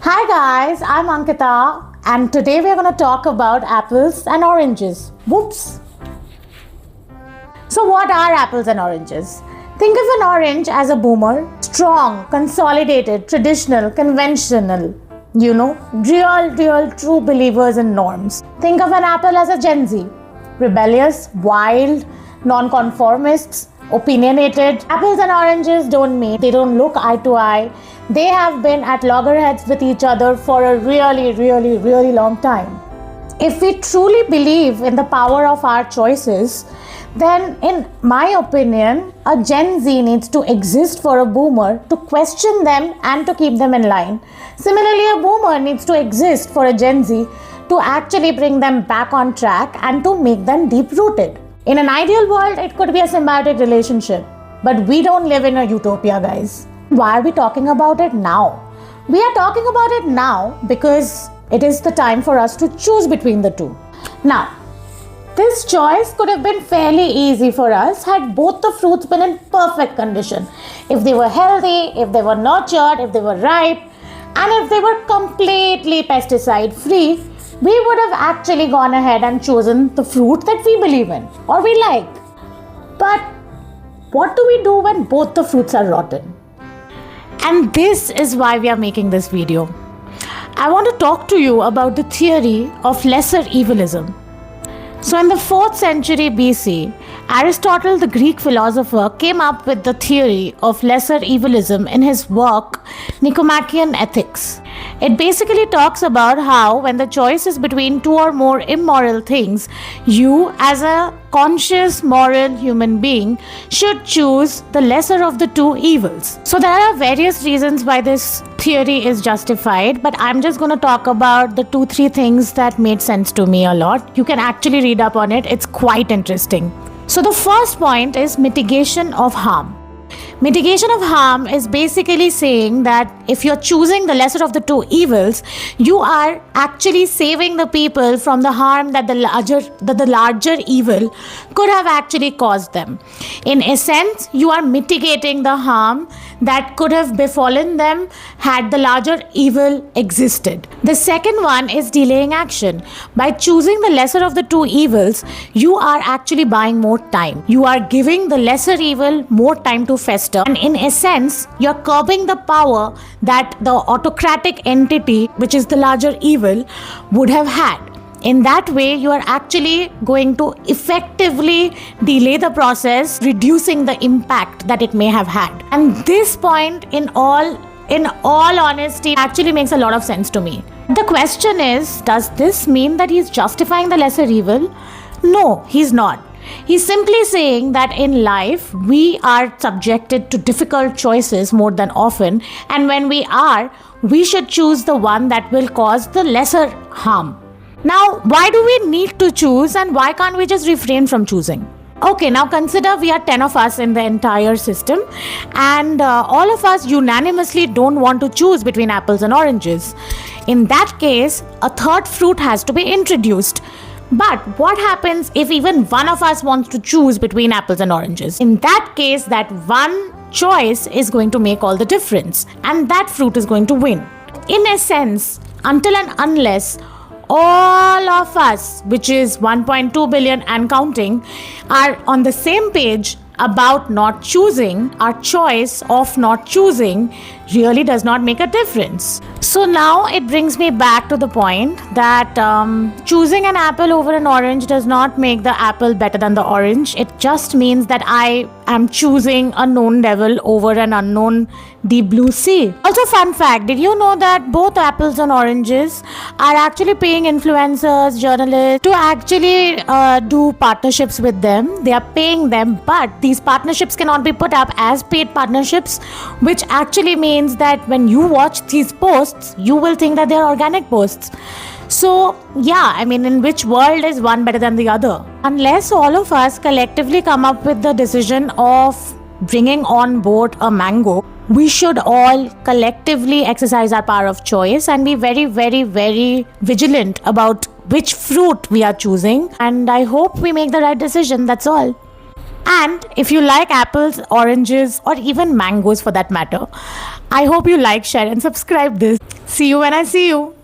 Hi guys, I'm Ankita and today we're going to talk about apples and oranges. Whoops! So what are apples and oranges? Think of an orange as a boomer, strong, consolidated, traditional, conventional, real, true believers in norms. Think of an apple as a Gen Z, rebellious, wild, non-conformists, opinionated. Apples and oranges don't meet, they don't look eye to eye. They have been at loggerheads with each other for a really long time. If we truly believe in the power of our choices, then in my opinion, a Gen Z needs to exist for a boomer to question them and to keep them in line. Similarly, a boomer needs to exist for a Gen Z to actually bring them back on track and to make them deep-rooted. In an ideal world, it could be a symbiotic relationship, but we don't live in a utopia, guys. Why are we talking about it now? We are talking about it now because it is the time for us to choose between the two. Now, this choice could have been fairly easy for us had both the fruits been in perfect condition. If they were healthy, if they were nurtured, if they were ripe, and if they were completely pesticide free, we would have actually gone ahead and chosen the fruit that we believe in or we like. But what do we do when both the fruits are rotten? And this is why we are making this video. I want to talk to you about the theory of lesser evilism. So in the 4th century BC, Aristotle, the Greek philosopher, came up with the theory of lesser evilism in his work Nicomachean Ethics. It basically talks about how when the choice is between two or more immoral things, you as a conscious moral human being should choose the lesser of the two evils. So there are various reasons why this theory is justified, but I'm just going to talk about the 2-3 things that made sense to me a lot. You can actually read up on it. It's quite interesting. So the first point is mitigation of harm. Mitigation of harm is basically saying that if you're choosing the lesser of the two evils, you are actually saving the people from the harm that the larger evil could have actually caused them. In a sense, you are mitigating the harm that could have befallen them had the larger evil existed. The second one is delaying action. By choosing the lesser of the two evils, you are actually buying more time. You are giving the lesser evil more time to fester. And in a sense, you're curbing the power that the autocratic entity, which is the larger evil, would have had. In that way, you are actually going to effectively delay the process, reducing the impact that it may have had. And this point, in all honesty, actually makes a lot of sense to me. The question is, does this mean that he's justifying the lesser evil? No, he's not. He's simply saying that in life, we are subjected to difficult choices more than often, and when we are, we should choose the one that will cause the lesser harm. Now, why do we need to choose and why can't we just refrain from choosing? Okay, now consider we are 10 of us in the entire system and all of us unanimously don't want to choose between apples and oranges. In that case, a third fruit has to be introduced. But what happens if even one of us wants to choose between apples and oranges? In that case, that one choice is going to make all the difference and that fruit is going to win. In a sense, until and unless all of us, which is 1.2 billion and counting, are on the same page about not choosing, our choice of not choosing really does not make a difference. So now it brings me back to the point that choosing an apple over an orange does not make the apple better than the orange. It just means that I am choosing a known devil over an unknown deep blue sea. Also, fun fact, did you know that both apples and oranges are actually paying influencers, journalists to actually do partnerships with them? They are paying them, but these partnerships cannot be put up as paid partnerships, which actually means that when you watch these posts, you will think that they are organic posts. So yeah, I mean, in which world is one better than the other? Unless all of us collectively come up with the decision of bringing on board a mango, we should all collectively exercise our power of choice and be very vigilant about which fruit we are choosing. And I hope we make the right decision, that's all. And if you like apples, oranges, or even mangoes for that matter, I hope you like, share, and subscribe this. See you when I see you.